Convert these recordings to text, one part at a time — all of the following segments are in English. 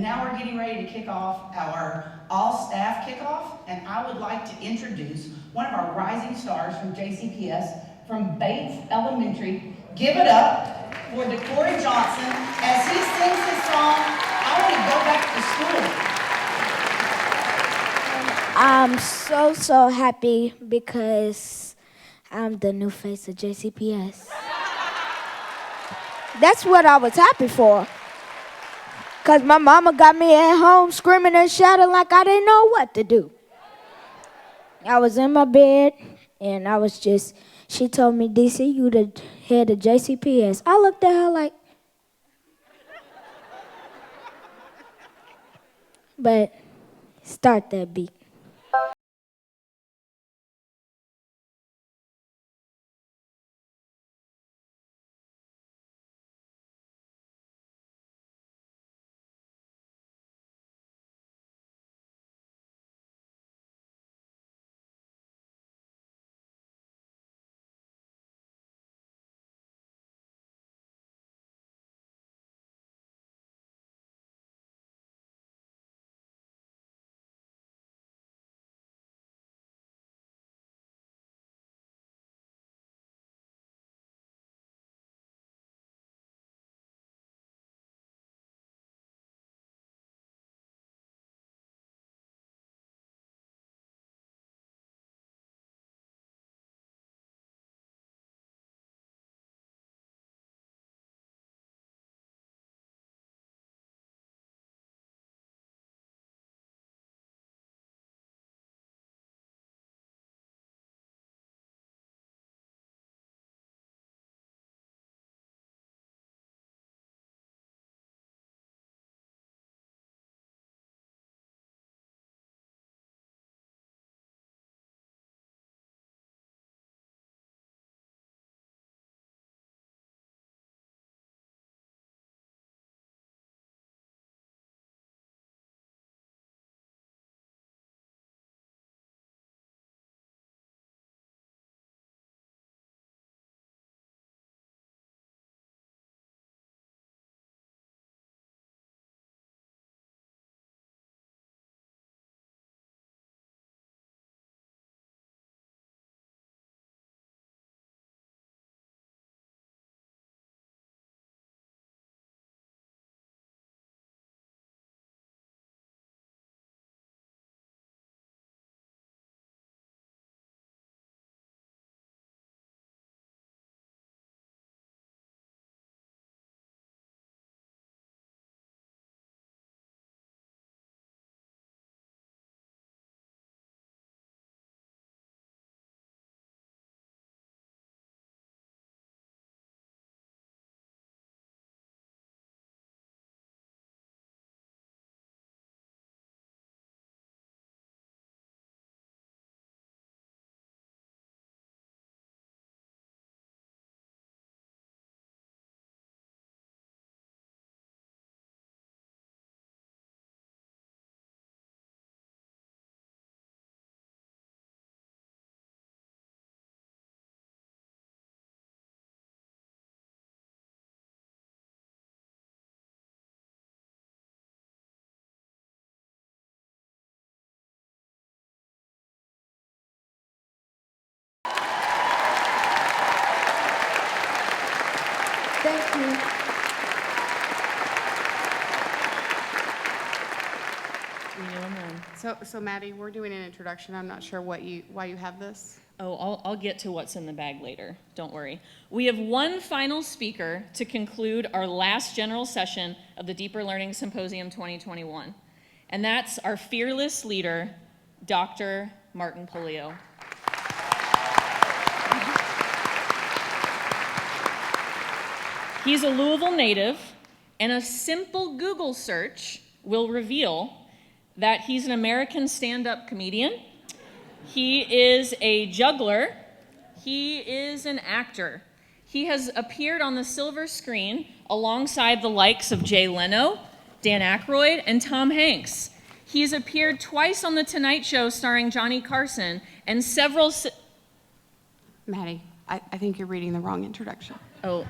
now we're getting ready to kick off our all-staff kickoff, and I would like to introduce one of our rising stars from JCPS, from Bates Elementary. Give it up for DeCorey Johnson as he sings his song, I Want to Go Back to School. I'm so happy because I'm the new face of JCPS. That's what I was happy for. Because my mama got me at home screaming and shouting like I didn't know what to do. I was in my bed and she told me, DC, you the head of JCPS. I looked at her like, but start that beat. Thank you. So Maddie, we're doing an introduction. I'm not sure why you have this. Oh, I'll get to what's in the bag later. Don't worry. We have one final speaker to conclude our last general session of the Deeper Learning Symposium 2021. And that's our fearless leader, Dr. Marty Pollio. He's a Louisville native, and a simple Google search will reveal that he's an American stand-up comedian. He is a juggler. He is an actor. He has appeared on the silver screen alongside the likes of Jay Leno, Dan Aykroyd, and Tom Hanks. He's appeared twice on The Tonight Show starring Johnny Carson, and several... Maddie, I think you're reading the wrong introduction. Oh,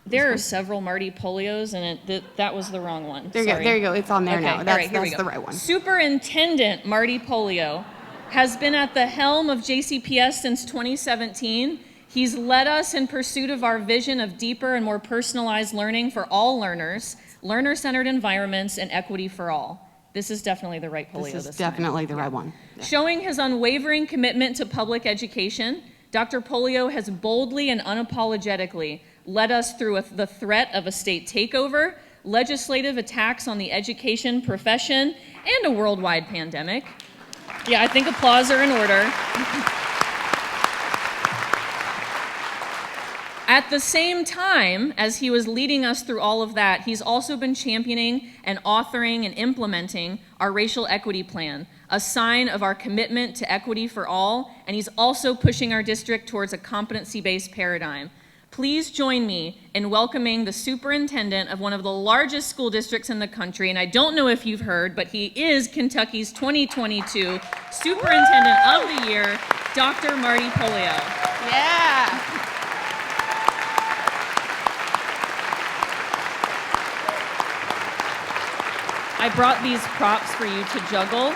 There are several Marty Pollios, and that was the wrong one. There you go. Sorry. There you go. It's on there Okay, now. all That's, right, here we that's go. the right one. Superintendent Marty Pollio has been at the helm of JCPS since 2017. He's led us in pursuit of our vision of deeper and more personalized learning for all learners, learner-centered environments, and equity for all. This is definitely the right Pollio This is time. definitely the right one. Yeah. Showing his unwavering commitment to public education, Dr. Pollio has boldly and unapologetically led us through the threat of a state takeover, legislative attacks on the education profession, and a worldwide pandemic. Yeah, I think applause are in order. At the same time, as he was leading us through all of that, he's also been championing and authoring and implementing our racial equity plan, a sign of our commitment to equity for all, and he's also pushing our district towards a competency-based paradigm. Please join me in welcoming the superintendent of one of the largest school districts in the country, and I don't know if you've heard, but he is Kentucky's 2022 Superintendent of the Year, Dr. Marty Pollio. Yeah. I brought these props for you to juggle,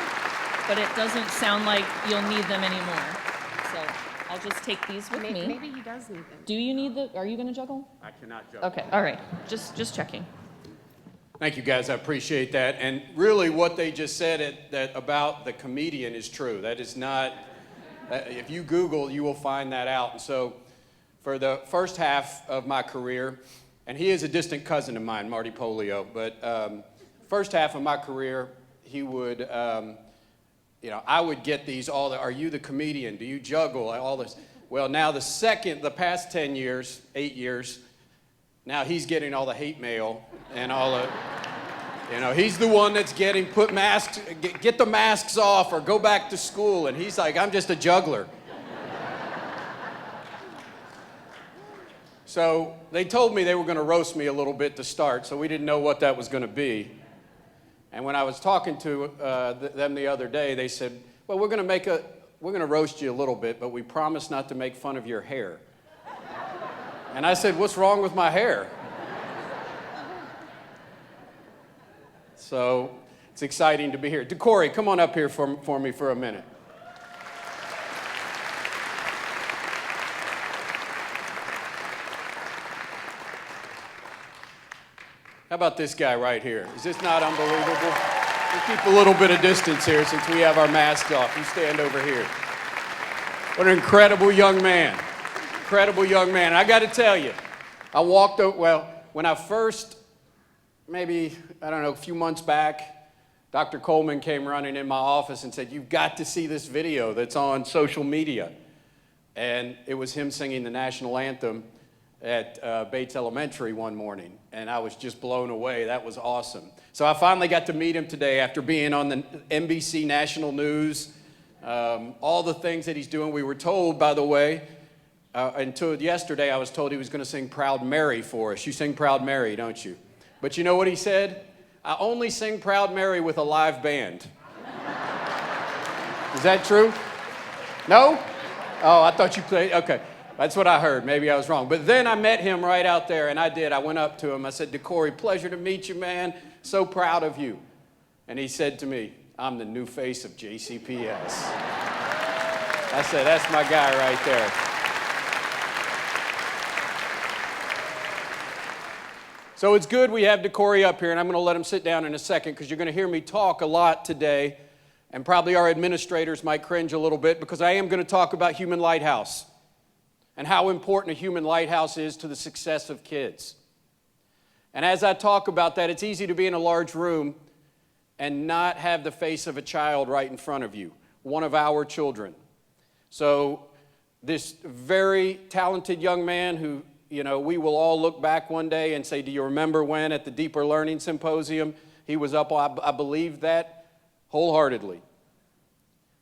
but it doesn't sound like you'll need them anymore. So I'll just take these with me. Maybe he does need them. Do you need are you gonna juggle? I cannot juggle. Okay, all right, just checking. Thank you, guys. I appreciate that. And really, what they just said about the comedian is true. That is not, if you Google, you will find that out. And so for the first half of my career, and he is a distant cousin of mine, Marty Pollio, but first half of my career, he would, I would get these are you the comedian? Do you juggle? All this. Well, now the past 10 years, 8 years, now he's getting all the hate mail and all the, he's the one that's getting get the masks off or go back to school. And he's like, I'm just a juggler. So they told me they were going to roast me a little bit to start, so we didn't know what that was going to be. And when I was talking to them the other day, they said, well, we're going to roast you a little bit, but we promise not to make fun of your hair. And I said, what's wrong with my hair? So it's exciting to be here. Corey, come on up here for me for a minute. How about this guy right here? Is this not unbelievable? We keep a little bit of distance here since we have our masks off. You stand over here. What an incredible young man. Incredible young man. I got to tell you, I walked over, when I first, a few months back, Dr. Coleman came running in my office and said, you've got to see this video that's on social media. And it was him singing the national anthem at Bates Elementary one morning, and I was just blown away. That was awesome. So I finally got to meet him today after being on the NBC National News, all the things that he's doing. We were told, by the way, until yesterday, I was told he was going to sing Proud Mary for us. You sing Proud Mary, don't you? But you know what he said? I only sing Proud Mary with a live band. Is that true? No? Oh, I thought you played, okay. That's what I heard. Maybe I was wrong. But then I met him right out there, and I did. I went up to him. I said, Corey, pleasure to meet you, man. So proud of you. And he said to me, I'm the new face of JCPS. I said, that's my guy right there. So it's good we have Corey up here, and I'm going to let him sit down in a second because you're going to hear me talk a lot today, and probably our administrators might cringe a little bit because I am going to talk about Human Lighthouse and how important a human lighthouse is to the success of kids. And as I talk about that, it's easy to be in a large room and not have the face of a child right in front of you, one of our children. So this very talented young man who, we will all look back one day and say, do you remember when at the Deeper Learning Symposium, he was up, I believe that wholeheartedly.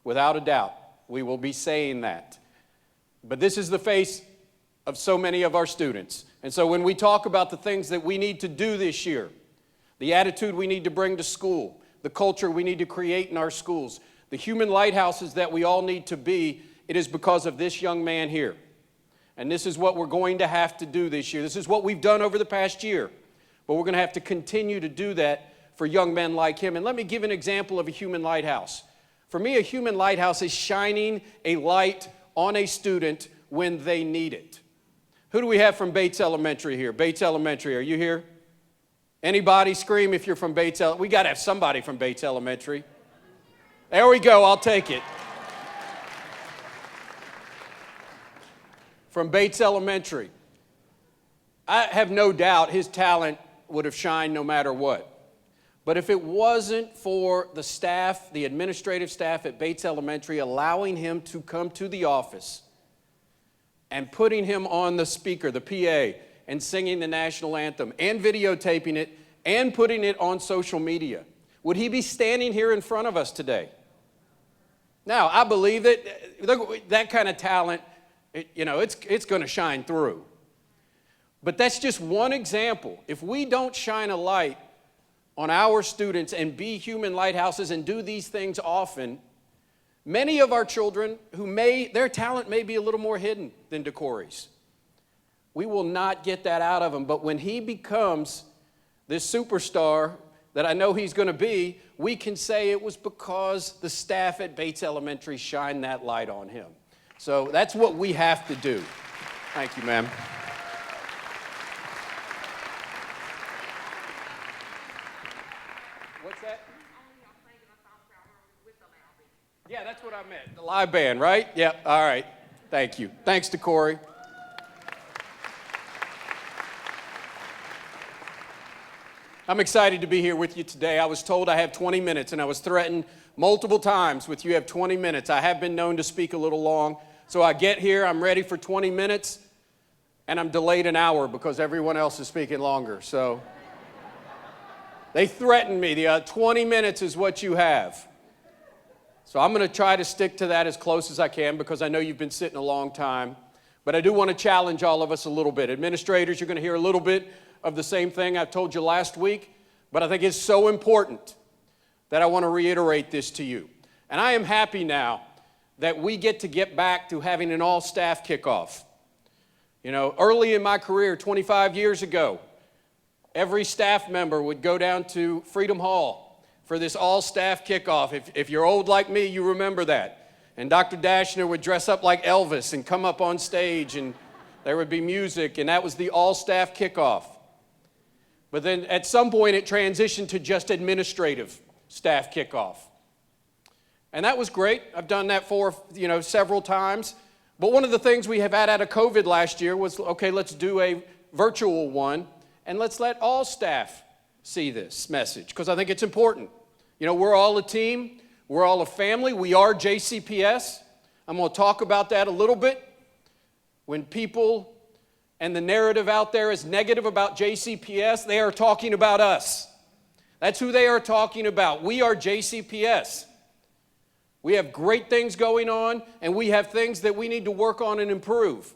Without a doubt, we will be saying that. But this is the face of so many of our students. And so when we talk about the things that we need to do this year, the attitude we need to bring to school, the culture we need to create in our schools, the human lighthouses that we all need to be, it is because of this young man here. And this is what we're going to have to do this year. This is what we've done over the past year. But we're going to have to continue to do that for young men like him. And let me give an example of a human lighthouse. For me, a human lighthouse is shining a light on a student when they need it. Who do we have from Bates Elementary here? Bates Elementary, are you here? Anybody scream if you're from Bates Elementary? We got to have somebody from Bates Elementary. There we go, I'll take it. From Bates Elementary. I have no doubt his talent would have shined no matter what. But if it wasn't for the staff, the administrative staff at Bates Elementary allowing him to come to the office and putting him on the speaker, the PA, and singing the national anthem and videotaping it and putting it on social media, would he be standing here in front of us today? Now, I believe that kind of talent, it's going to shine through. But that's just one example. If we don't shine a light on our students and be human lighthouses and do these things often, many of our children their talent may be a little more hidden than DeCorey's. We will not get that out of him. But when he becomes this superstar that I know he's going to be, we can say it was because the staff at Bates Elementary shined that light on him. So that's what we have to do. Thank you, ma'am. What's that? Yeah, that's what I meant. The live band, right? Yeah, all right. Thank you. Thanks to Corey. I'm excited to be here with you today. I was told I have 20 minutes, and I was threatened multiple times with you have 20 minutes. I have been known to speak a little long. So I get here, I'm ready for 20 minutes, and I'm delayed an hour because everyone else is speaking longer. So they threatened me. The 20 minutes is what you have. So I'm going to try to stick to that as close as I can because I know you've been sitting a long time. But I do want to challenge all of us a little bit. Administrators, you're going to hear a little bit of the same thing I told you last week, but I think it's so important that I want to reiterate this to you. And I am happy now that we get back to having an all-staff kickoff. Early in my career, 25 years ago, every staff member would go down to Freedom Hall for this all-staff kickoff. If you're old like me, you remember that. And Dr. Dashner would dress up like Elvis and come up on stage, and there would be music, and that was the all-staff kickoff. But then at some point it transitioned to just administrative staff kickoff. And that was great. I've done that for, several times. But one of the things we have had out of COVID last year was, okay, let's do a virtual one, and let's let all staff see this message, because I think it's important. We're all a team. We're all a family. We are JCPS. I'm going to talk about that a little bit. When people and the narrative out there is negative about JCPS, they are talking about us. That's who they are talking about. We are JCPS. We have great things going on, and we have things that we need to work on and improve.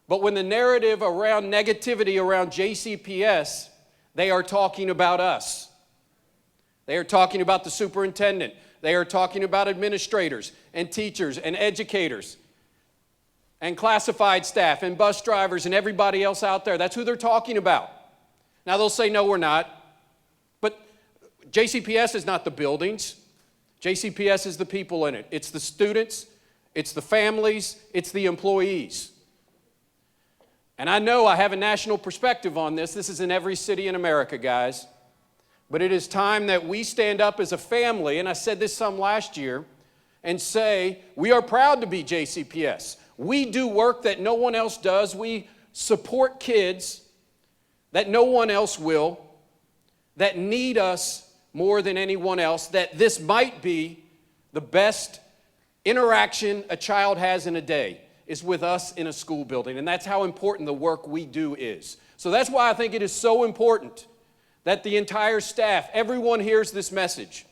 But when the narrative around negativity around JCPS, they are talking about us. They are talking about the superintendent. They are talking about administrators and teachers and educators and classified staff and bus drivers and everybody else out there. That's who they're talking about. Now they'll say, no, we're not. But JCPS is not the buildings. JCPS is the people in it. It's the students, it's the families, it's the employees. And I know I have a national perspective on this. This is in every city in America, guys. But it is time that we stand up as a family, and I said this some last year, and say, we are proud to be JCPS. We do work that no one else does. We support kids that no one else will, that need us more than anyone else, that this might be the best interaction a child has in a day is with us in a school building. And that's how important the work we do is. So that's why I think it is so important that the entire staff, everyone hears this message.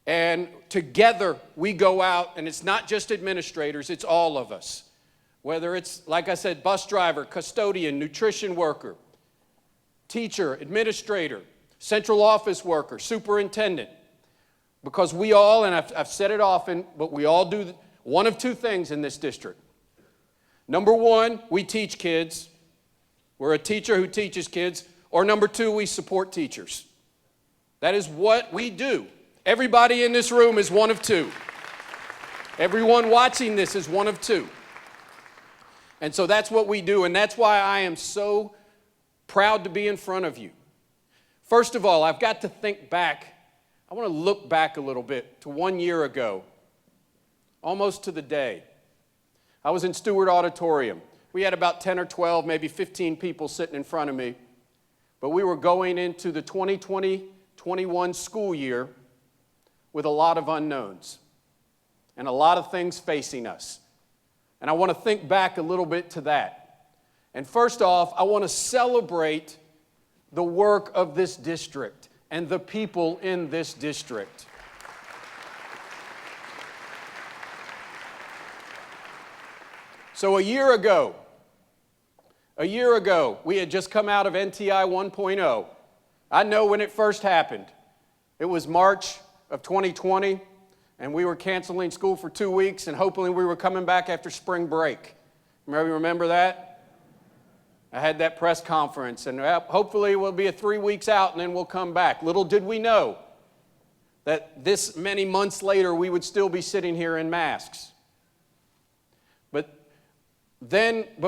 And together we go out, and it's not just administrators, it's all of us. Whether it's, like I said, bus driver, custodian, nutrition worker, teacher, administrator, central office worker, superintendent. Because we all, and I've said it often, but we all do one of two things in this district. Number one, we teach kids. We're a teacher who teaches kids. Or number two, we support teachers. That is what we do. Everybody in this room is one of two. Everyone watching this is one of two. And so that's what we do, and that's why I am so proud to be in front of you. First of all, I've got to think back. I want to look back a little bit to 1 year ago, almost to the day. I was in Stewart Auditorium. We had about 10 or 12, maybe 15 people sitting in front of me, but we were going into the 2020-21 school year with a lot of unknowns and a lot of things facing us. And I want to think back a little bit to that. And first off, I want to celebrate the work of this district and the people in this district. So a year ago, we had just come out of NTI 1.0. I know when it first happened. It was March of 2020. And we were canceling school for 2 weeks, and hopefully we were coming back after spring break. Remember that? I had that press conference, and hopefully we'll be 3 weeks out, and then we'll come back. Little did we know that this many months later we would still be sitting here in masks. But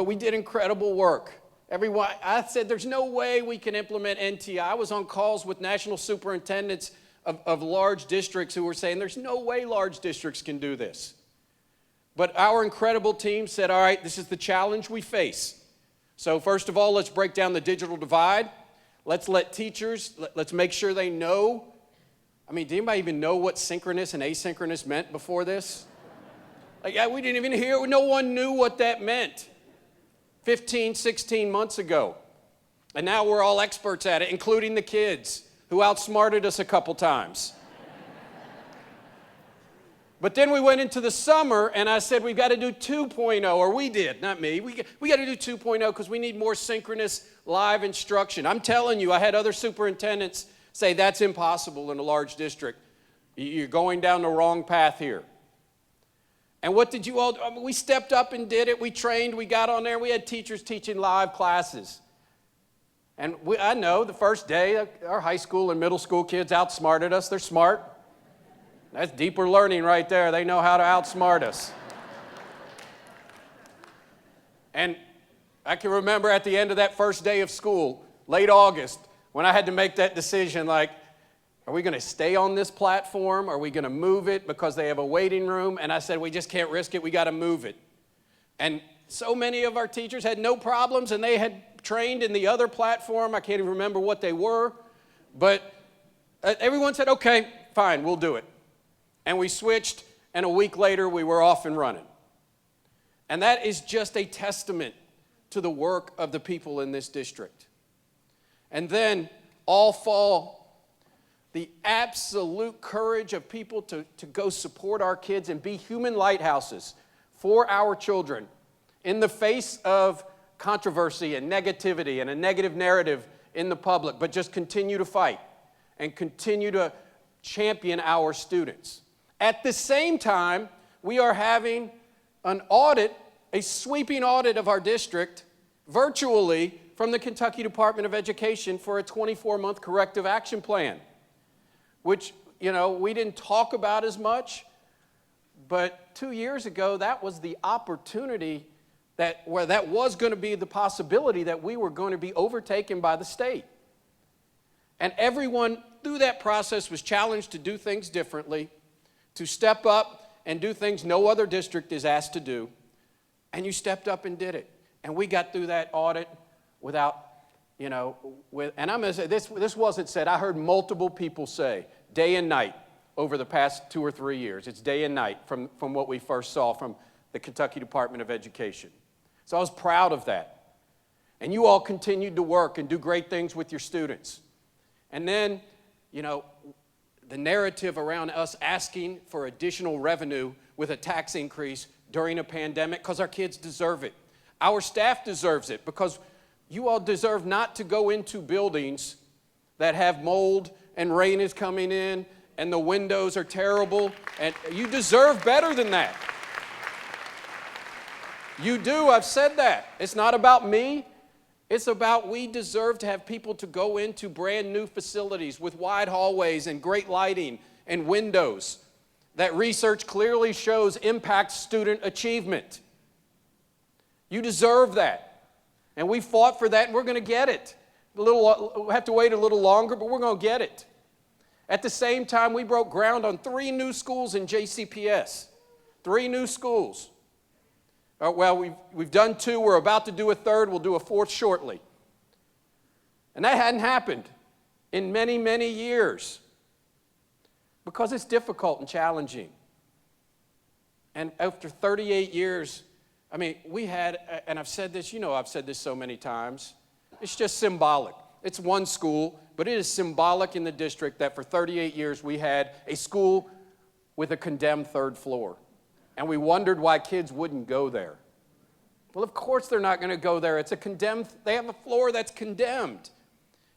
we did incredible work. I said there's no way we can implement NTI. I was on calls with national superintendents of large districts who were saying there's no way large districts can do this. But our incredible team said, all right, this is the challenge we face. So first of all, let's break down the digital divide. Let's let teachers, let's make sure they know. I mean, did anybody even know what synchronous and asynchronous meant before this? Like, yeah, we didn't even hear, no one knew what that meant 15, 16 months ago. And now we're all experts at it, including the kids, who outsmarted us a couple times. But then we went into the summer, and I said, we've got to do 2.0, or we did, not me. We got to do 2.0 because we need more synchronous live instruction. I'm telling you, I had other superintendents say that's impossible in a large district. You're going down the wrong path here. And what did you all do? I mean, we stepped up and did it. We trained. We got on there. We had teachers teaching live classes. And I know the first day, our high school and middle school kids outsmarted us. They're smart. That's deeper learning right there. They know how to outsmart us. And I can remember at the end of that first day of school, late August, when I had to make that decision, like, are we going to stay on this platform? Are we going to move it because they have a waiting room? And I said, we just can't risk it. We got to move it. And so many of our teachers had no problems, and they had trained in the other platform. I can't even remember what they were. But everyone said, okay, fine, we'll do it. And we switched, and a week later, we were off and running. And that is just a testament to the work of the people in this district. And then, all fall, the absolute courage of people to go support our kids and be human lighthouses for our children in the face of controversy and negativity and a negative narrative in the public, but just continue to fight and continue to champion our students. At the same time, we are having an audit, a sweeping audit of our district virtually from the Kentucky Department of Education for a 24-month corrective action plan, which, we didn't talk about as much, but 2 years ago, that was the opportunity that was going to be the possibility that we were going to be overtaken by the state. And everyone through that process was challenged to do things differently, to step up and do things no other district is asked to do. And you stepped up and did it. And we got through that audit without, and I'm going to say, this wasn't said. I heard multiple people say, day and night, over the past 2 or 3 years. It's day and night from what we first saw from the Kentucky Department of Education. So I was proud of that. And you all continued to work and do great things with your students. And then, the narrative around us asking for additional revenue with a tax increase during a pandemic, because our kids deserve it. Our staff deserves it, because you all deserve not to go into buildings that have mold and rain is coming in and the windows are terrible, and you deserve better than that. You do, I've said that. It's not about me. It's about we deserve to have people to go into brand new facilities with wide hallways and great lighting and windows that research clearly shows impact student achievement. You deserve that. And we fought for that, and we're going to get it. We'll have to wait a little longer, but we're going to get it. At the same time, we broke ground on 3 new schools in JCPS. 3 new schools. Well, we've done 2. We're about to do a 3rd. We'll do a 4th shortly. And that hadn't happened in many, many years because it's difficult and challenging. And after 38 years, I mean, we had, and I've said this, I've said this so many times, it's just symbolic. It's one school, but it is symbolic in the district that for 38 years we had a school with a condemned 3rd floor. And we wondered why kids wouldn't go there. Well, of course they're not going to go there. It's a condemned, they have a floor that's condemned.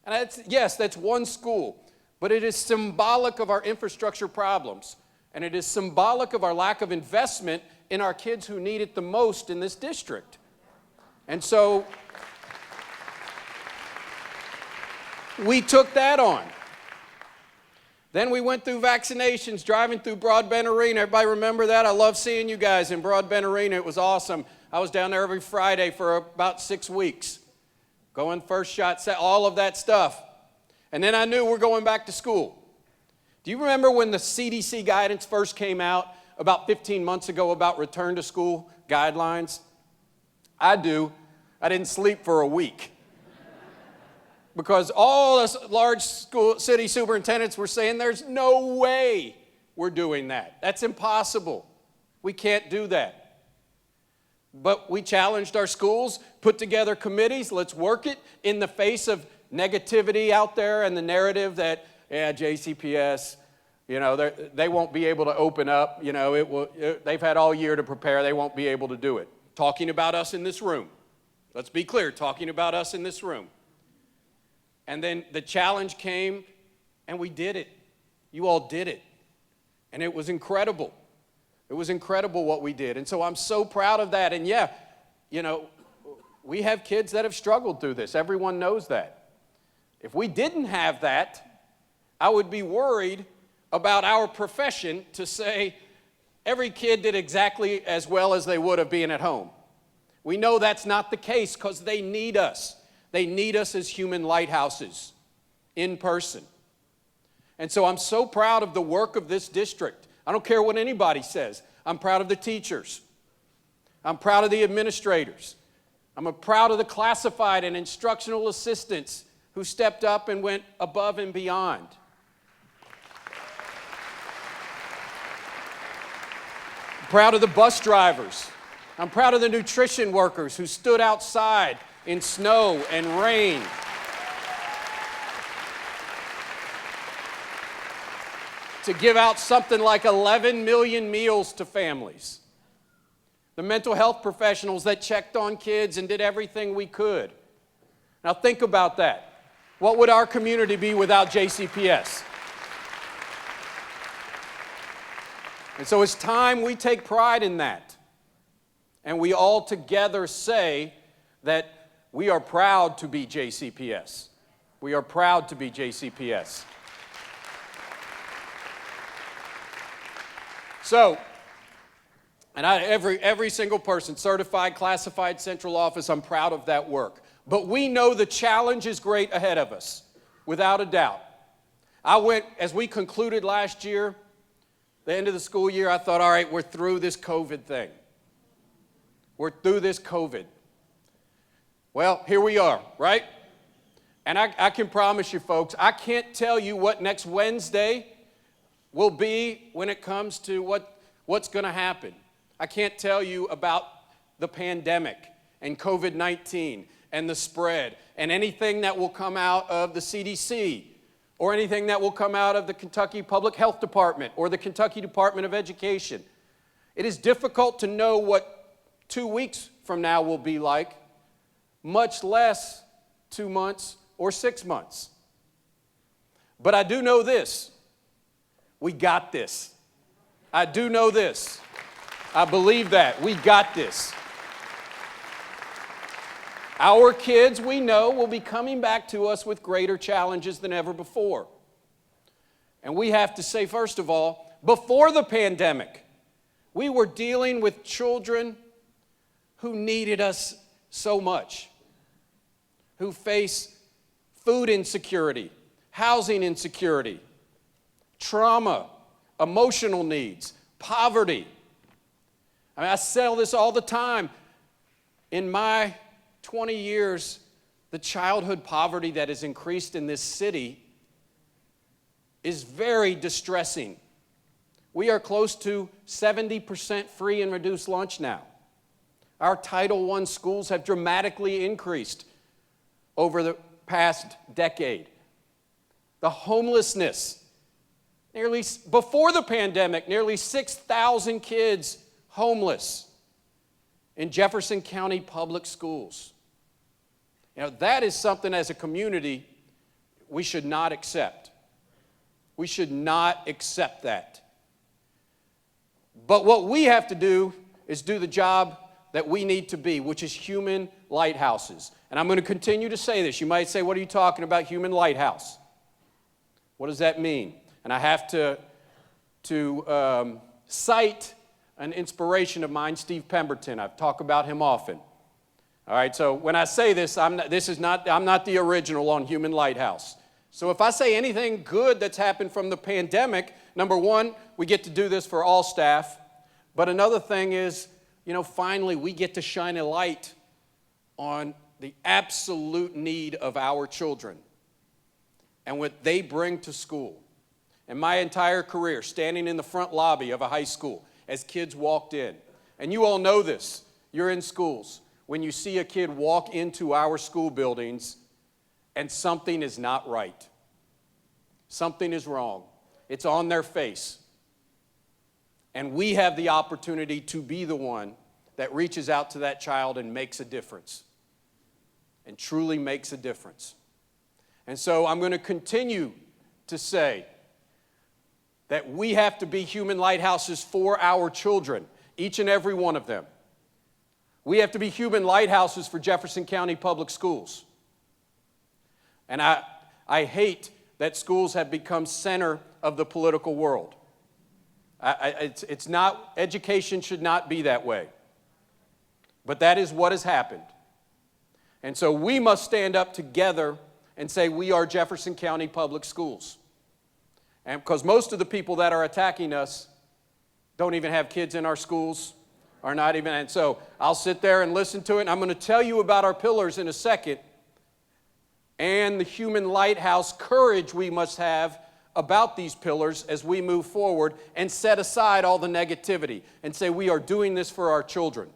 And that's one school, but it is symbolic of our infrastructure problems. And it is symbolic of our lack of investment in our kids who need it the most in this district. And so we took that on. Then we went through vaccinations, driving through Broadbent Arena. Everybody remember that? I love seeing you guys in Broadbent Arena. It was awesome. I was down there every Friday for about 6 weeks. Going first shot, all of that stuff. And then I knew we're going back to school. Do you remember when the CDC guidance first came out about 15 months ago about return to school guidelines? I do. I didn't sleep for a week. Because all the large school city superintendents were saying there's no way we're doing that. That's impossible. We can't do that. But we challenged our schools, put together committees, let's work it in the face of negativity out there and the narrative that, JCPS, they won't be able to open up. They've had all year to prepare. They won't be able to do it. Talking about us in this room. Let's be clear, talking about us in this room. And then the challenge came, and we did it. You all did it. And it was incredible. It was incredible what we did. And so I'm so proud of that. And we have kids that have struggled through this. Everyone knows that. If we didn't have that, I would be worried about our profession to say every kid did exactly as well as they would have been at home. We know that's not the case because they need us. They need us as human lighthouses in person. And so I'm so proud of the work of this district. I don't care what anybody says. I'm proud of the teachers. I'm proud of the administrators. I'm proud of the classified and instructional assistants who stepped up and went above and beyond. I'm proud of the bus drivers. I'm proud of the nutrition workers who stood outside in snow and rain. To give out something like 11 million meals to families. The mental health professionals that checked on kids and did everything we could. Now think about that. What would our community be without JCPS? And so it's time we take pride in that. And we all together say that we are proud to be JCPS. We are proud to be JCPS. So, and every single person, certified, classified, central office, I'm proud of that work. But we know the challenge is great ahead of us, without a doubt. As we concluded last year, the end of the school year, I thought, all right, we're through this COVID thing. We're through this COVID. Well, here we are, right? And I can promise you, folks, I can't tell you what next Wednesday will be when it comes to what's going to happen. I can't tell you about the pandemic and COVID-19 and the spread and anything that will come out of the CDC or anything that will come out of the Kentucky Public Health Department or the Kentucky Department of Education. It is difficult to know what 2 weeks from now will be like, much less 2 months or 6 months. But I do know this. We got this. I do know this. I believe that. We got this. Our kids, we know, will be coming back to us with greater challenges than ever before. And we have to say, first of all, before the pandemic, we were dealing with children who needed us so much, who face food insecurity, housing insecurity, trauma, emotional needs, poverty. I mean, I say this all the time. In my 20 years, the childhood poverty that has increased in this city is very distressing. We are close to 70% free and reduced lunch now. Our Title I schools have dramatically increased over the past decade. The homelessness, before the pandemic, nearly 6,000 kids homeless in Jefferson County public schools. You know, that is something as a community we should not accept. We should not accept that. But what we have to do is do the job that we need to be, which is human lighthouses. And I'm going to continue to say this. You might say, what are you talking about, human lighthouse? What does that mean? And I have to cite an inspiration of mine, Steve Pemberton. I've talked about him often. All right, so when I say this, I'm not the original on human lighthouse. So if I say anything good that's happened from the pandemic, number one, we get to do this for all staff. But another thing is, you know, finally we get to shine a light on the absolute need of our children and what they bring to school. In my entire career, standing in the front lobby of a high school as kids walked in, and you all know this, you're in schools, when you see a kid walk into our school buildings and something is not right. Something is wrong. It's on their face. And we have the opportunity to be the one that reaches out to that child and makes a difference. And truly makes a difference. And so I'm going to continue to say that we have to be human lighthouses for our children, each and every one of them. We have to be human lighthouses for Jefferson County Public Schools. And I hate that schools have become center of the political world. It's not, education should not be that way. But that is what has happened. And so we must stand up together and say we are Jefferson County Public Schools. And because most of the people that are attacking us don't even have kids in our schools, are not even, and so I'll sit there and listen to it, and I'm going to tell you about our pillars in a second, and the human lighthouse courage we must have about these pillars as we move forward and set aside all the negativity and say we are doing this for our children.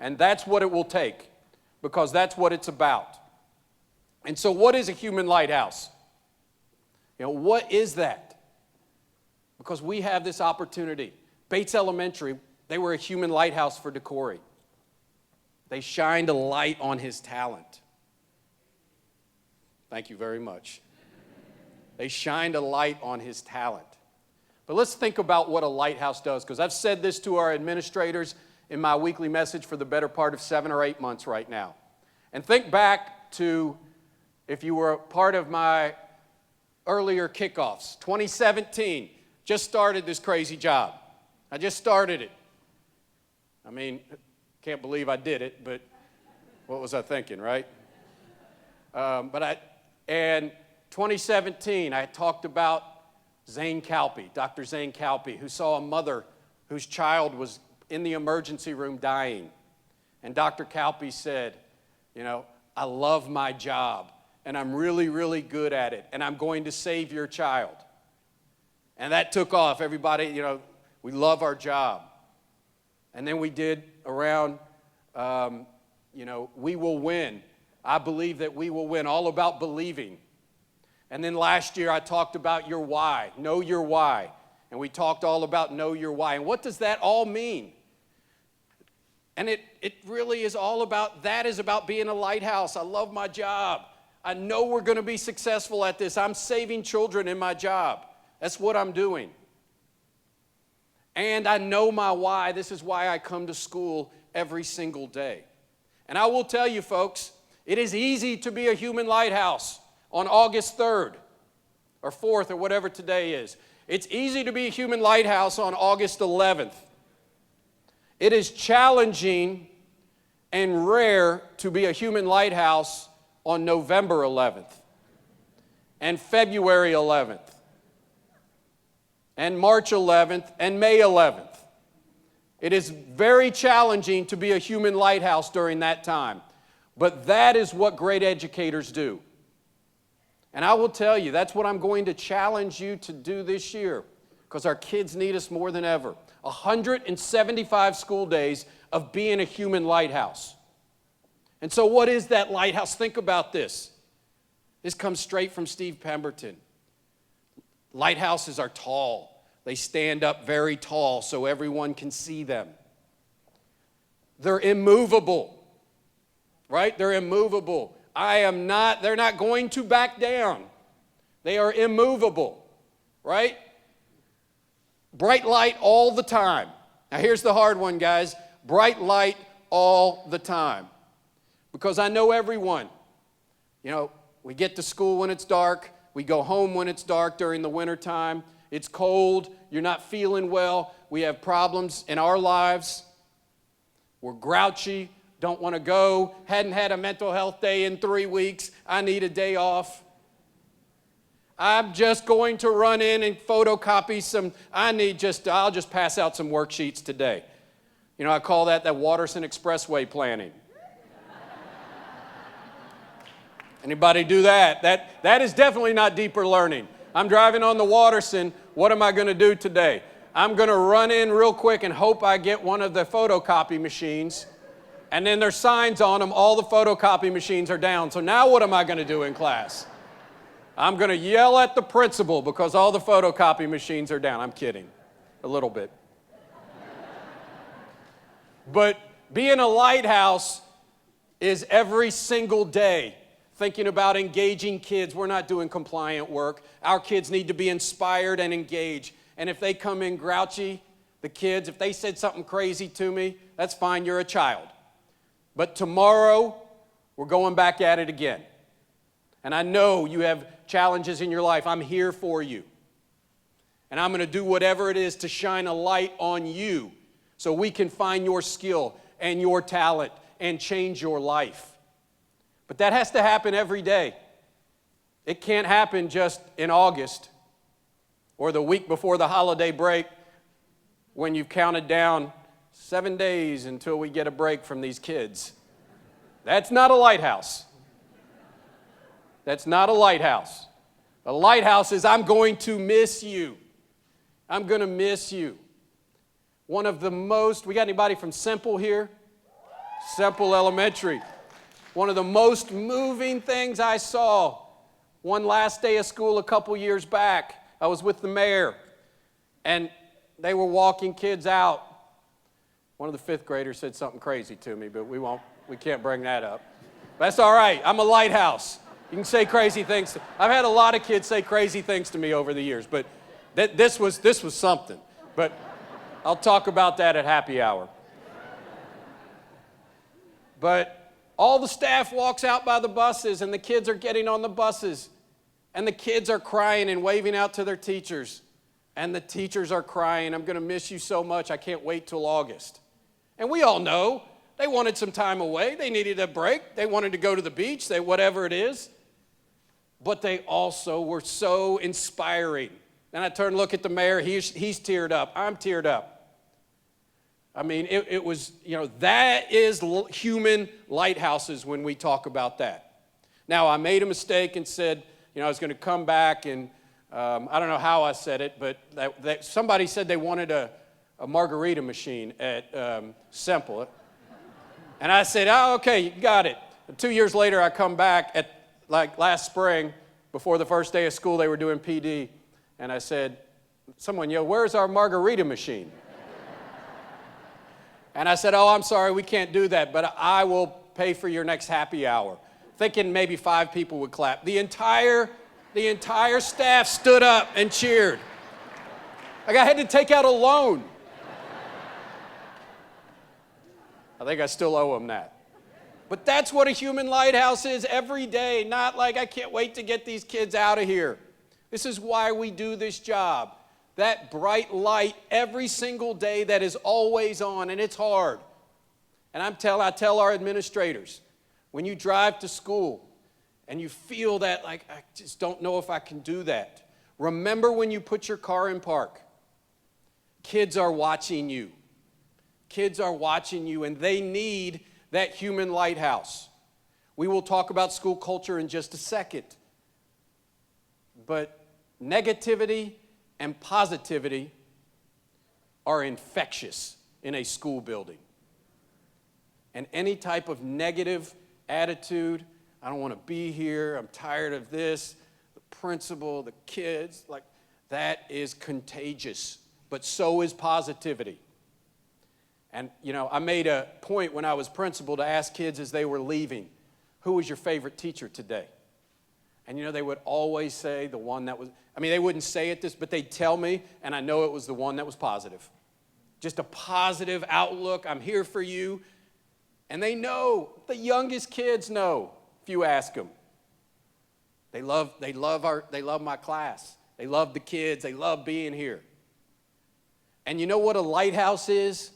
And that's what it will take, because that's what it's about. And so what is a human lighthouse? You know, what is that? Because we have this opportunity. Bates Elementary, they were a human lighthouse for DeCorey. They shined a light on his talent. Thank you very much. They shined a light on his talent. But let's think about what a lighthouse does, because I've said this to our administrators in my weekly message for the better part of 7 or 8 months right now. And think back to if you were a part of my earlier kickoffs. 2017, just started this crazy job. I just started it. I mean, can't believe I did it, but what was I thinking, right? And 2017, I talked about Zane Calpe, Dr. Zane Calpe, who saw a mother whose child was in the emergency room dying. And Dr. Calpe said, you know, I love my job, and I'm really, really good at it, and I'm going to save your child. And that took off. Everybody, you know, we love our job. And then we did around, we will win. I believe that we will win, all about believing. And then last year I talked about your why, know your why. And we talked all about know your why. And what does that all mean? And it really is all about, that is about being a lighthouse. I love my job. I know we're going to be successful at this. I'm saving children in my job. That's what I'm doing. And I know my why. This is why I come to school every single day. And I will tell you, folks, It is easy to be a human lighthouse on August 3rd or 4th or whatever today is. It's easy to be a human lighthouse on August 11th. It is challenging and rare to be a human lighthouse on November 11th and February 11th and March 11th and May 11th. It is very challenging to be a human lighthouse during that time. But that is what great educators do. And I will tell you, that's what I'm going to challenge you to do this year, because our kids need us more than ever. 175 school days of being a human lighthouse. And so what is that lighthouse? Think about this. This comes straight from Steve Pemberton. Lighthouses are tall. They stand up very tall so everyone can see them. They're immovable, right? They're immovable. They're not going to back down. They are immovable, right? Bright light all the time. Now here's the hard one, guys. Bright light all the time. Because I know everyone. You know, we get to school when it's dark. We go home when it's dark during the wintertime. It's cold. You're not feeling well. We have problems in our lives. We're grouchy. Don't want to go. Hadn't had a mental health day in 3 weeks. I need a day off. I'm just going to run in and photocopy some. I'll just pass out some worksheets today. You know, I call that Watterson Expressway planning. Anybody do that? That is definitely not deeper learning. I'm driving on the Watterson. What am I going to do today? I'm going to run in real quick and hope I get one of the photocopy machines. And then there's signs on them. All the photocopy machines are down. So now what am I going to do in class? I'm going to yell at the principal because all the photocopy machines are down. I'm kidding. A little bit. But being a lighthouse is every single day thinking about engaging kids. We're not doing compliant work. Our kids need to be inspired and engaged. And if they come in grouchy, the kids, if they said something crazy to me, that's fine, you're a child. But tomorrow, we're going back at it again. And I know you have challenges in your life. I'm here for you. And I'm going to do whatever it is to shine a light on you so we can find your skill and your talent and change your life. But that has to happen every day. It can't happen just in August or the week before the holiday break when you've counted down 7 days until we get a break from these kids. That's not a lighthouse. That's not a lighthouse. A lighthouse is, I'm going to miss you. I'm going to miss you. One of the most, we got anybody from Semple here? Semple Elementary. One of the most moving things I saw one last day of school a couple years back. I was with the mayor, and they were walking kids out. One of the fifth graders said something crazy to me, but we can't bring that up. That's all right. I'm a lighthouse. You can say crazy things. I've had a lot of kids say crazy things to me over the years, but this was something. But I'll talk about that at happy hour. But all the staff walks out by the buses, and the kids are getting on the buses, and the kids are crying and waving out to their teachers, and the teachers are crying, I'm going to miss you so much, I can't wait till August. And we all know they wanted some time away, they needed a break, they wanted to go to the beach, whatever it is, but they also were so inspiring. Then I turn and look at the mayor, he's teared up, I'm teared up. I mean, it was, that is human lighthouses when we talk about that. Now, I made a mistake and said, I was going to come back and I don't know how I said it, but somebody said they wanted a margarita machine at Semple. And I said, oh, okay, you got it. 2 years later, I come back at last spring, before the first day of school, they were doing PD. And I said, someone yelled, where's our margarita machine? And I said, oh, I'm sorry, we can't do that, but I will pay for your next happy hour. Thinking maybe 5 people would clap. The entire staff stood up and cheered. I had to take out a loan. I think I still owe them that. But that's what a human lighthouse is every day, not like I can't wait to get these kids out of here. This is why we do this job. That bright light every single day that is always on, and it's hard. And I tell our administrators, when you drive to school and you feel that, like, I just don't know if I can do that, remember when you put your car in park, kids are watching you. Kids are watching you, and they need that human lighthouse. We will talk about school culture in just a second. But negativity and positivity are infectious in a school building. And any type of negative attitude, I don't want to be here, I'm tired of this, the principal, the kids, like, that is contagious. But so is positivity. And, you know, I made a point when I was principal to ask kids as they were leaving, who was your favorite teacher today? And, you know, they would always say the one that was, I mean, they wouldn't say it this, but they'd tell me, and I know it was the one that was positive. Just a positive outlook, I'm here for you. And they know, the youngest kids know, if you ask them. They love my class. They love the kids. They love being here. And you know what a lighthouse is?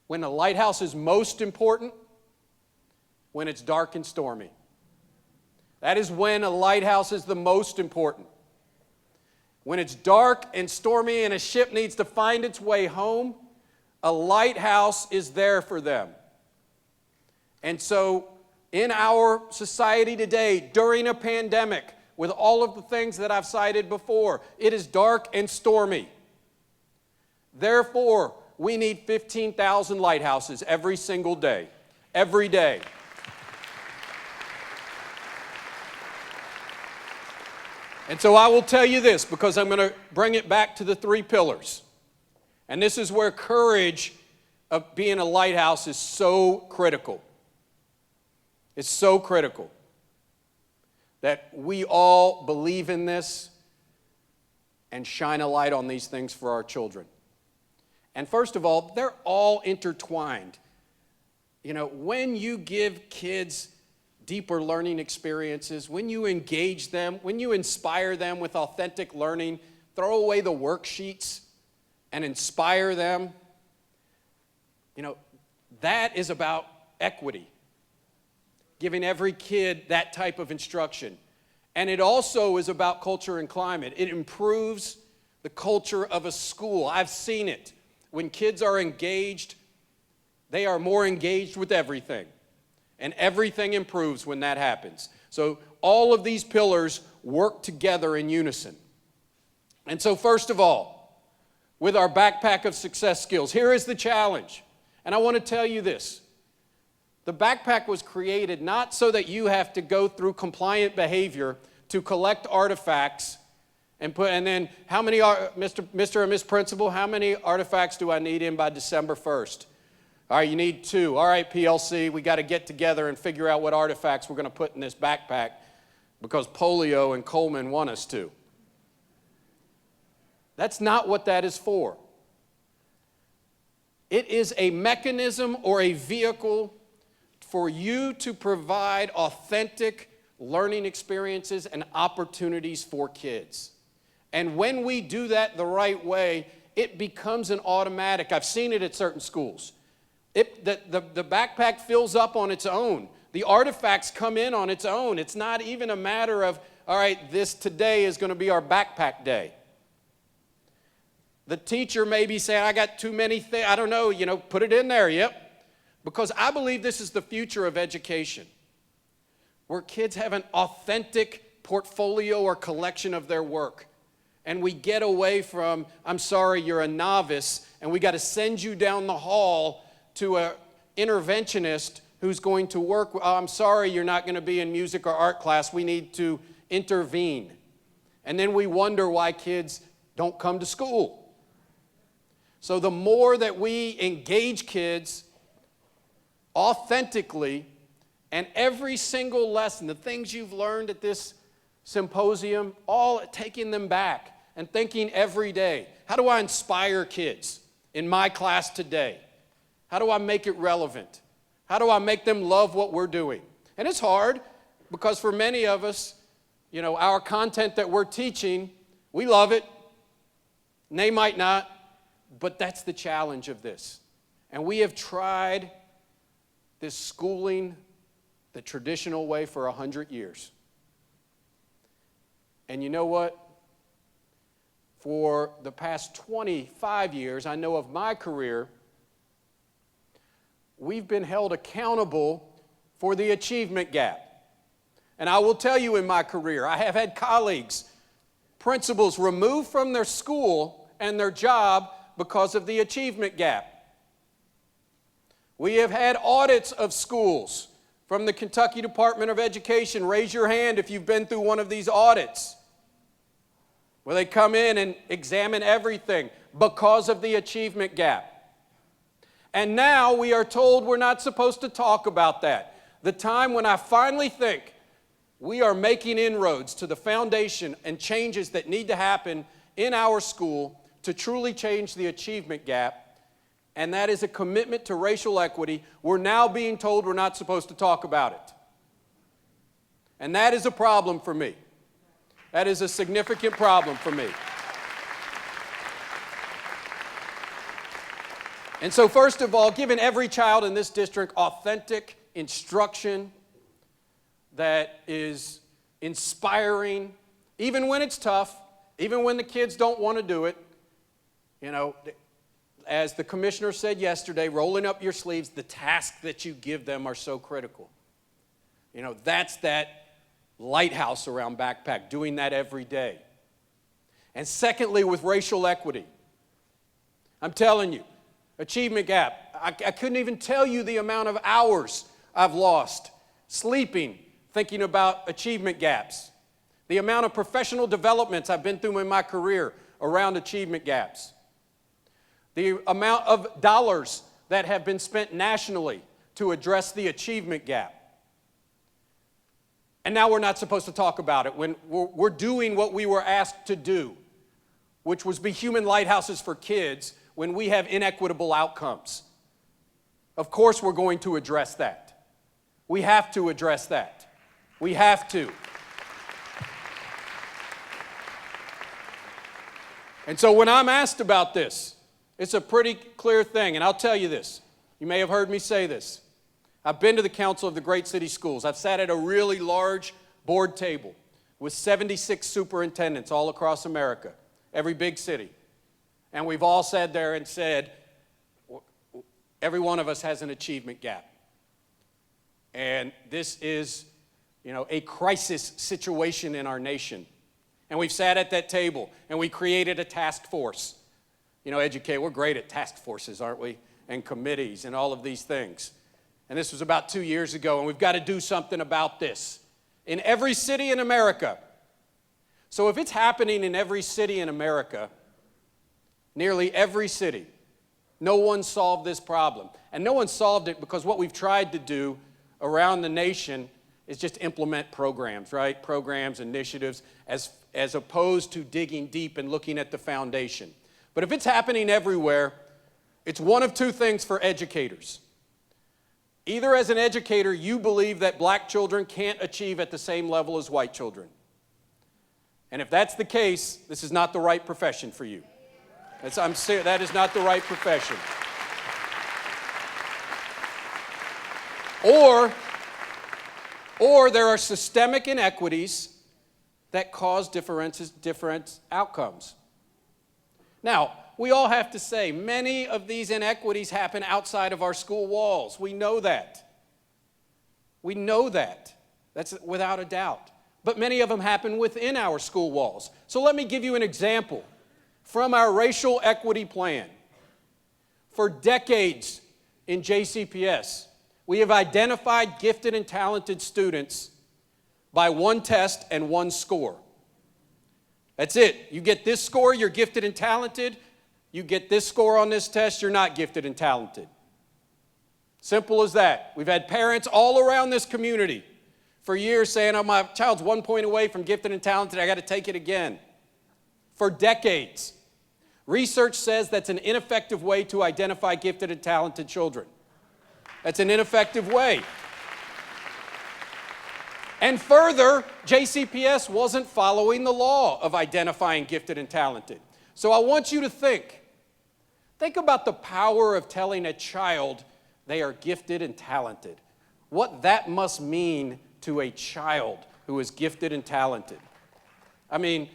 When a lighthouse is most important? When it's dark and stormy. That is when a lighthouse is the most important. When it's dark and stormy and a ship needs to find its way home, a lighthouse is there for them. And so, in our society today, during a pandemic, with all of the things that I've cited before, it is dark and stormy. Therefore, we need 15,000 lighthouses every single day. Every day. And so I will tell you this, because I'm going to bring it back to the 3 pillars. And this is where courage of being a lighthouse is so critical. It's so critical that we all believe in this and shine a light on these things for our children. And first of all, they're all intertwined. You know, when you give kids deeper learning experiences, when you engage them, when you inspire them with authentic learning, throw away the worksheets and inspire them, you know, that is about equity. Giving every kid that type of instruction. And it also is about culture and climate. It improves the culture of a school. I've seen it. When kids are engaged, they are more engaged with everything. And everything improves when that happens. So all of these pillars work together in unison. And so first of all, with our backpack of success skills, here is the challenge. And I want to tell you this. The backpack was created not so that you have to go through compliant behavior to collect artifacts and then how many, Mr. and Miss Principal, how many artifacts do I need in by December 1st? All right, you need 2. All right, PLC, we got to get together and figure out what artifacts we're going to put in this backpack because Pollio and Coleman want us to. That's not what that is for. It is a mechanism or a vehicle for you to provide authentic learning experiences and opportunities for kids. And when we do that the right way, it becomes an automatic. I've seen it at certain schools. The backpack fills up on its own. The artifacts come in on its own. It's not even a matter of, all right, this today is going to be our backpack day. The teacher may be saying, I got too many things, I don't know, put it in there, yep. Because I believe this is the future of education, where kids have an authentic portfolio or collection of their work. And we get away from, I'm sorry, you're a novice, and we got to send you down the hall to an interventionist who's going to work, I'm sorry, you're not going to be in music or art class, we need to intervene. And then we wonder why kids don't come to school. So the more that we engage kids authentically, and every single lesson, the things you've learned at this symposium, all taking them back and thinking every day, how do I inspire kids in my class today? How do I make it relevant? How do I make them love what we're doing? And it's hard because for many of us, our content that we're teaching, we love it, and they might not, but that's the challenge of this. And we have tried this schooling the traditional way for 100 years. And you know what? For the past 25 years, I know of my career, we've been held accountable for the achievement gap. And I will tell you in my career, I have had colleagues, principals removed from their school and their job because of the achievement gap. We have had audits of schools from the Kentucky Department of Education. Raise your hand if you've been through one of these audits, where they come in and examine everything because of the achievement gap. And now we are told we're not supposed to talk about that. The time when I finally think we are making inroads to the foundation and changes that need to happen in our school to truly change the achievement gap, and that is a commitment to racial equity, we're now being told we're not supposed to talk about it. And that is a problem for me. That is a significant problem for me. And so first of all, giving every child in this district authentic instruction that is inspiring, even when it's tough, even when the kids don't want to do it. As the commissioner said yesterday, rolling up your sleeves, the tasks that you give them are so critical. That's that lighthouse around Backpack, doing that every day. And secondly, with racial equity, I'm telling you, achievement gap, I couldn't even tell you the amount of hours I've lost sleeping, thinking about achievement gaps, the amount of professional developments I've been through in my career around achievement gaps, the amount of dollars that have been spent nationally to address the achievement gap. And now we're not supposed to talk about it when we're doing what we were asked to do, which was be human lighthouses for kids when we have inequitable outcomes. Of course we're going to address that. We have to address that. We have to. And so when I'm asked about this, it's a pretty clear thing, and I'll tell you this. You may have heard me say this. I've been to the Council of the Great City Schools. I've sat at a really large board table with 76 superintendents all across America, every big city. And we've all sat there and said, every one of us has an achievement gap. And this is, a crisis situation in our nation. And we've sat at that table and we created a task force. We're great at task forces, aren't we? And committees and all of these things. And this was about 2 years ago, and we've got to do something about this in every city in America. So if it's happening in every city in America, nearly every city, no one solved this problem. And no one solved it because what we've tried to do around the nation is just implement programs, right? Programs, initiatives, as opposed to digging deep and looking at the foundation. But if it's happening everywhere, it's one of two things for educators. Either as an educator, you believe that black children can't achieve at the same level as white children. And if that's the case, this is not the right profession for you. That is not the right profession. Or there are systemic inequities that cause different outcomes. Now, we all have to say, many of these inequities happen outside of our school walls. We know that. We know that. That's without a doubt. But many of them happen within our school walls. So let me give you an example from our racial equity plan. For decades in JCPS, we have identified gifted and talented students by one test and one score. That's it. You get this score, you're gifted and talented. You get this score on this test, you're not gifted and talented. Simple as that. We've had parents all around this community for years saying, my child's 1 point away from gifted and talented, I got to take it again. For decades. Research says that's an ineffective way to identify gifted and talented children. That's an ineffective way. And further, JCPS wasn't following the law of identifying gifted and talented. So I want you to think about the power of telling a child they are gifted and talented. What that must mean to a child who is gifted and talented. I mean,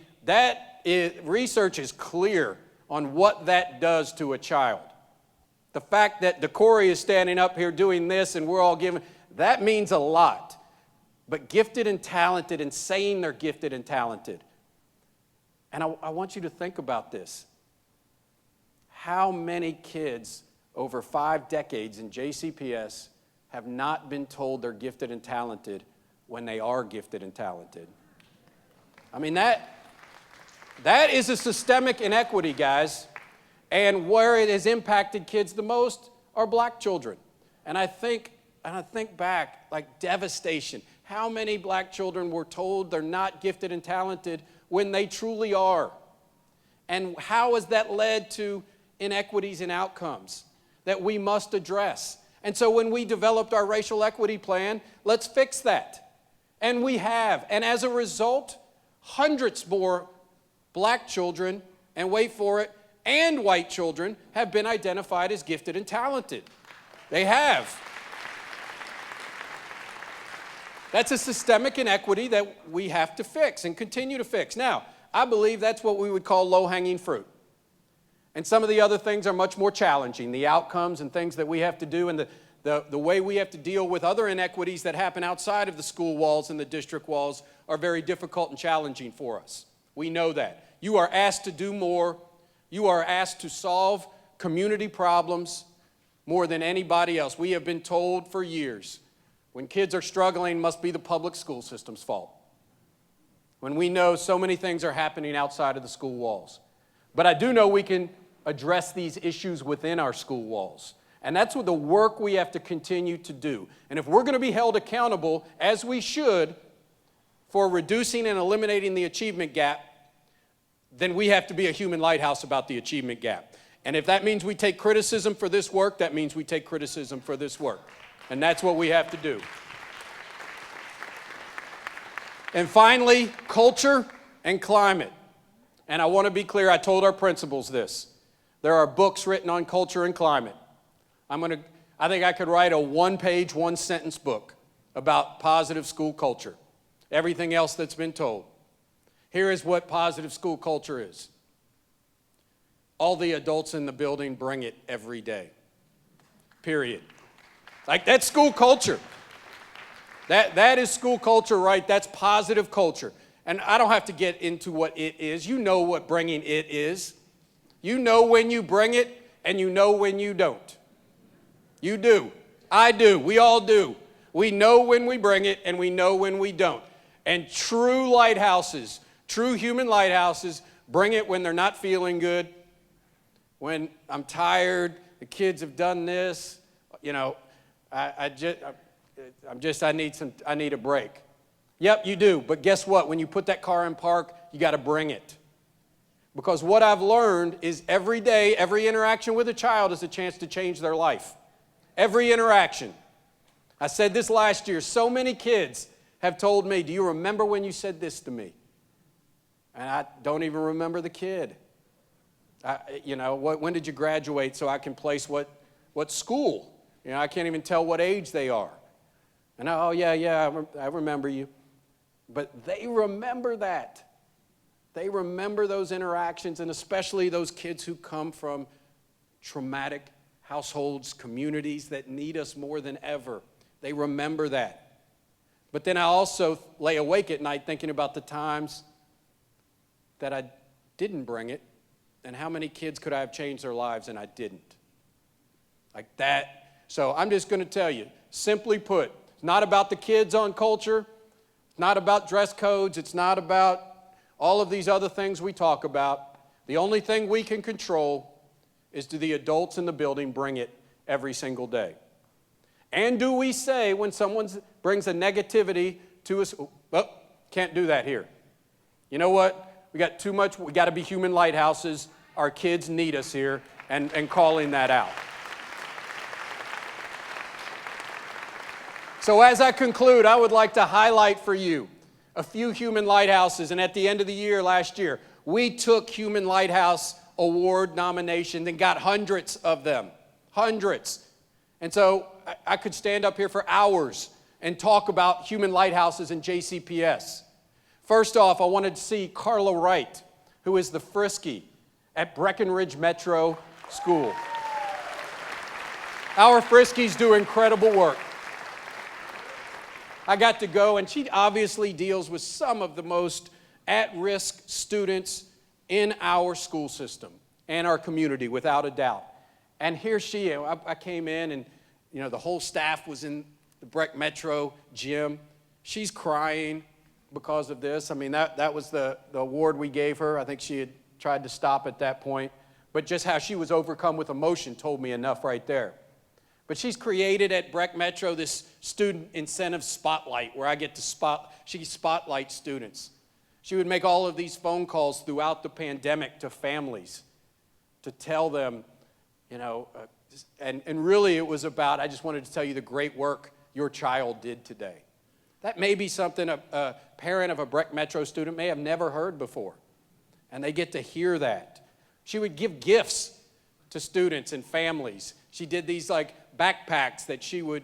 research is clear on what that does to a child. The fact that DeCorey is standing up here doing this and we're all giving, that means a lot. But gifted and talented and saying they're gifted and talented. And I want you to think about this. How many kids over 5 decades in JCPS have not been told they're gifted and talented when they are gifted and talented? I mean, that is a systemic inequity, guys. And where it has impacted kids the most are black children. And I think back, like devastation. How many black children were told they're not gifted and talented when they truly are? And how has that led to inequities in outcomes that we must address? And so when we developed our racial equity plan, let's fix that. And we have. And as a result, hundreds more black children, and wait for it, and white children have been identified as gifted and talented. They have. That's a systemic inequity that we have to fix and continue to fix. Now, I believe that's what we would call low-hanging fruit. And some of the other things are much more challenging, the outcomes and things that we have to do and the way we have to deal with other inequities that happen outside of the school walls and the district walls are very difficult and challenging for us. We know that. You are asked to do more. You are asked to solve community problems more than anybody else. We have been told for years, when kids are struggling, it must be the public school system's fault. When we know so many things are happening outside of the school walls. But I do know we can address these issues within our school walls. And that's what the work we have to continue to do. And if we're going to be held accountable, as we should, for reducing and eliminating the achievement gap, then we have to be a human lighthouse about the achievement gap. And if that means we take criticism for this work, that means we take criticism for this work. And that's what we have to do. And finally, culture and climate. And I want to be clear, I told our principals this. There are books written on culture and climate. I think I could write a 1-page, 1-sentence book about positive school culture. Everything else that's been told. Here is what positive school culture is. All the adults in the building bring it every day. Period. Like, that's school culture. That is school culture, right? That's positive culture. And I don't have to get into what it is. You know what bringing it is. You know when you bring it, and you know when you don't. You do. I do. We all do. We know when we bring it, and we know when we don't. And true lighthouses, true human lighthouses, bring it when they're not feeling good, when I'm tired, the kids have done this, you know, I need a break. Yep, you do. But guess what? When you put that car in park, you got to bring it. Because what I've learned is every day, every interaction with a child is a chance to change their life. Every interaction. I said this last year. So many kids have told me, do you remember when you said this to me? And I don't even remember the kid. When did you graduate so I can place what school? You know, I can't even tell what age they are. And I remember you. But they remember that. They remember those interactions, and especially those kids who come from traumatic households, communities that need us more than ever. They remember that. But then I also lay awake at night thinking about the times that I didn't bring it, and how many kids could I have changed their lives and I didn't. Like that. So I'm just going to tell you, simply put, it's not about the kids on culture. It's not about dress codes. It's not about all of these other things we talk about. The only thing we can control is, do the adults in the building bring it every single day? And do we say when someone brings a negativity to us, can't do that here. You know what? We got too much. We got to be human lighthouses. Our kids need us here, and calling that out. So as I conclude, I would like to highlight for you a few Human Lighthouses. And at the end of the year, last year, we took Human Lighthouse Award nominations and got hundreds of them. Hundreds. And so I could stand up here for hours and talk about Human Lighthouses in JCPS. First off, I wanted to see Carla Wright, who is the Frisky at Breckenridge Metro School. Our Friskies do incredible work. I got to go, and she obviously deals with some of the most at-risk students in our school system and our community, without a doubt. And here she is. I came in, and the whole staff was in the Breck Metro gym. She's crying because of this. I mean, that was the award we gave her. I think she had tried to stop at that point. But just how she was overcome with emotion told me enough right there. But she's created at Breck Metro this student incentive spotlight where I get to she spotlights students. She would make all of these phone calls throughout the pandemic to families to tell them, and really it was about, I just wanted to tell you the great work your child did today. That may be something a parent of a Breck Metro student may have never heard before, and they get to hear that. She would give gifts to students and families. She did these like backpacks that she would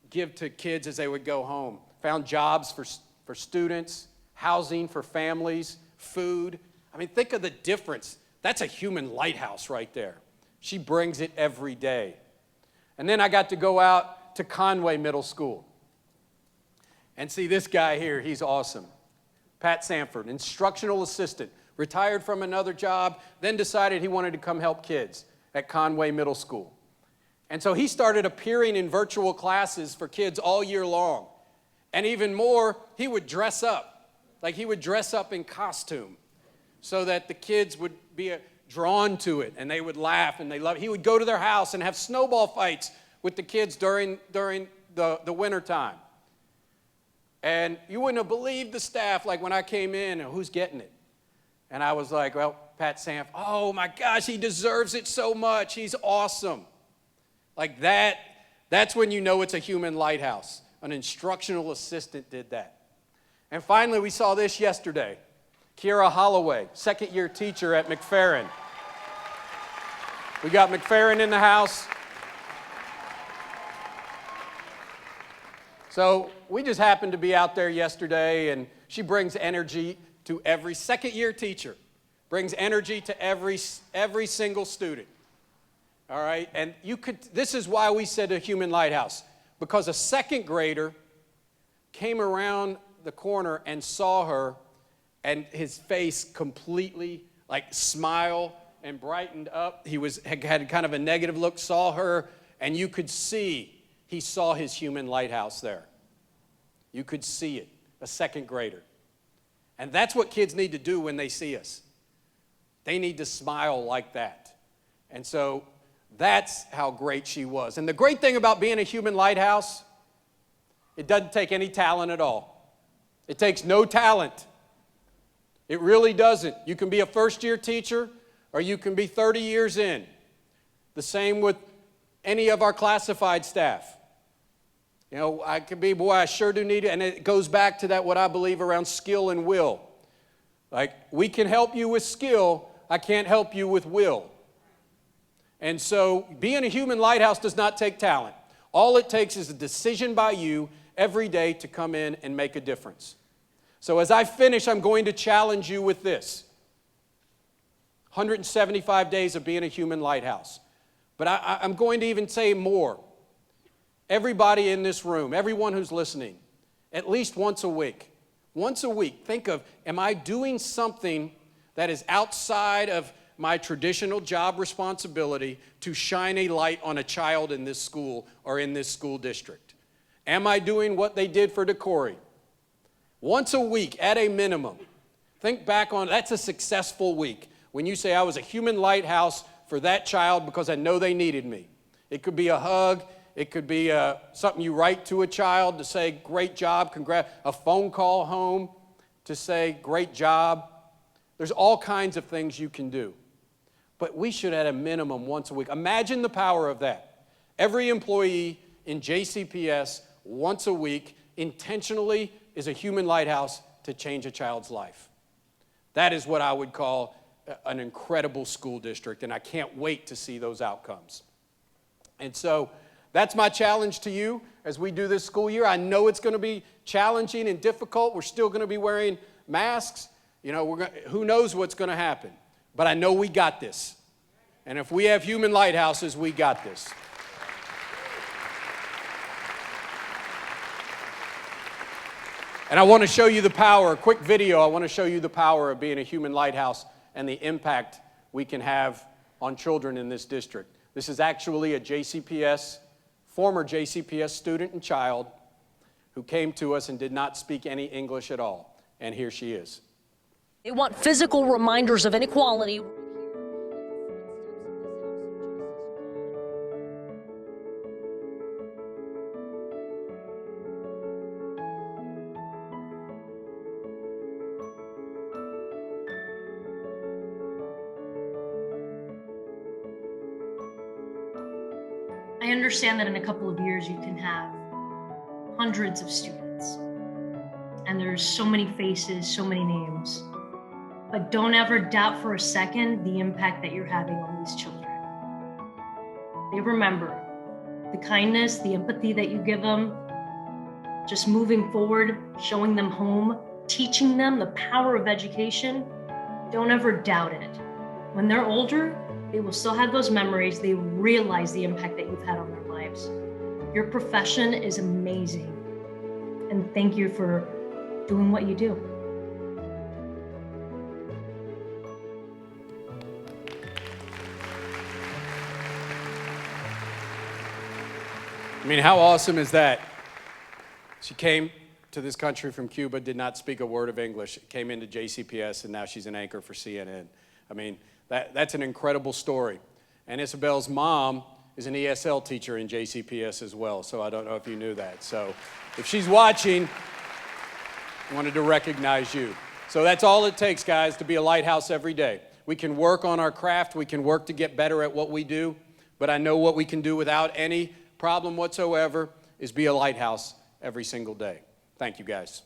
give to kids as they would go home. Found jobs for students, housing for families, food. I mean, think of the difference. That's a human lighthouse right there. She brings it every day. And then I got to go out to Conway Middle School and see this guy here. He's awesome. Pat Sanford, instructional assistant, retired from another job, then decided he wanted to come help kids at Conway Middle School. And so he started appearing in virtual classes for kids all year long. And even more, he would dress up. Like he would dress up in costume so that the kids would be drawn to it and they would laugh and they love it. He would go to their house and have snowball fights with the kids during the winter time. And you wouldn't have believed the staff, like when I came in, who's getting it? And I was like, well, Pat Sanford, oh my gosh, he deserves it so much. He's awesome. Like that's when you know it's a human lighthouse. An instructional assistant did that. And finally, we saw this yesterday. Kiera Holloway, second-year teacher at McFerrin. We got McFerrin in the house. So we just happened to be out there yesterday, and she brings energy to every second-year teacher, brings energy to every single student. All right, and this is why we said a human lighthouse, because a second grader came around the corner and saw her, and his face completely smile and brightened up. He had kind of a negative look, saw her, and you could see he saw his human lighthouse there. You could see it, a second grader. And that's what kids need to do when they see us. They need to smile like that. And so that's how great she was. And the great thing about being a human lighthouse, it doesn't take any talent at all. It takes no talent. It really doesn't. You can be a first-year teacher or you can be 30 years in. The same with any of our classified staff. I could be, boy, I sure do need it. And it goes back to that, what I believe around skill and will. Like, we can help you with skill. I can't help you with will. And so being a human lighthouse does not take talent. All it takes is a decision by you every day to come in and make a difference. So as I finish, I'm going to challenge you with this. 175 days of being a human lighthouse. But I'm going to even say more. Everybody in this room, everyone who's listening, at least once a week, think of, am I doing something that is outside of my traditional job responsibility to shine a light on a child in this school or in this school district? Am I doing what they did for Decory? Once a week, at a minimum. Think back on, that's a successful week. When you say, I was a human lighthouse for that child because I know they needed me. It could be a hug. It could be something you write to a child to say, great job, congrats. A phone call home to say, great job. There's all kinds of things you can do. But we should, at a minimum, once a week. Imagine the power of that. Every employee in JCPS once a week, intentionally, is a human lighthouse to change a child's life. That is what I would call an incredible school district, and I can't wait to see those outcomes. And so that's my challenge to you as we do this school year. I know it's going to be challenging and difficult. We're still going to be wearing masks. You know, who knows what's going to happen. But I know we got this. And if we have human lighthouses, we got this. And I want to show you the power, a quick video, I want to show you the power of being a human lighthouse and the impact we can have on children in this district. This is actually a former JCPS student and child who came to us and did not speak any English at all. And here she is. They want physical reminders of inequality. I understand that in a couple of years you can have hundreds of students and there's so many faces, so many names, but don't ever doubt for a second the impact that you're having on these children. They remember the kindness, the empathy that you give them, just moving forward, showing them home, teaching them the power of education. Don't ever doubt it. When they're older, they will still have those memories. They realize the impact that you've had on their lives. Your profession is amazing. And thank you for doing what you do. I mean, how awesome is that? She came to this country from Cuba, did not speak a word of English, came into JCPS, and now she's an anchor for CNN. I mean, that's an incredible story. And Isabel's mom is an ESL teacher in JCPS as well, so I don't know if you knew that. So if she's watching, I wanted to recognize you. So that's all it takes, guys, to be a lighthouse every day. We can work on our craft, we can work to get better at what we do, but I know what we can do without any problem whatsoever is be a lighthouse every single day. Thank you, guys.